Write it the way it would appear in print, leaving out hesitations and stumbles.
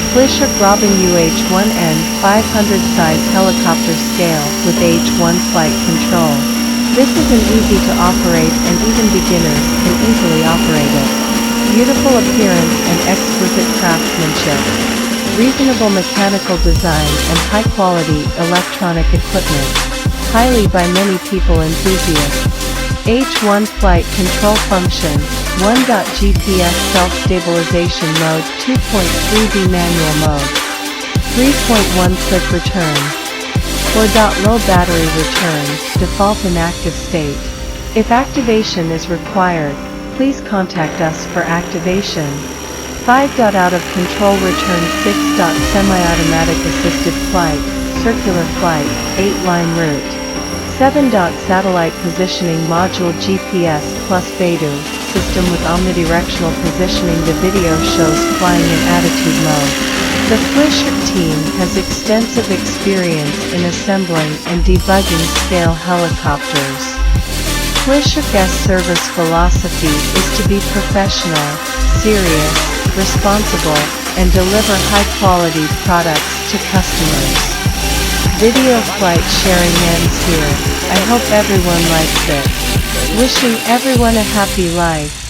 FLISHRC Roban UH-1N 500 size helicopter scale with H1 flight control. This is an easy to operate and even beginners can easily operate it. Beautiful appearance and exquisite craftsmanship. Reasonable mechanical design and high quality electronic equipment. Highly by many people enthusiasts. H1 flight control function, 1. GPS self-stabilization mode, 2.3D manual mode, 3.1 quick return, 4. Low battery return, default inactive state. If activation is required, please contact us for activation. 5. Out of control return, 6. Semi-automatic assisted flight, circular flight, 8-line route. 7. Satellite positioning module GPS plus Beidou system with omnidirectional positioning. The video shows flying in attitude mode. The FLISHRC team has extensive experience in assembling and debugging scale helicopters. FLISHRC's service philosophy is to be professional, serious, responsible, and deliver high-quality products to customers. Video flight sharing ends here. I hope everyone likes it. Wishing everyone a happy life.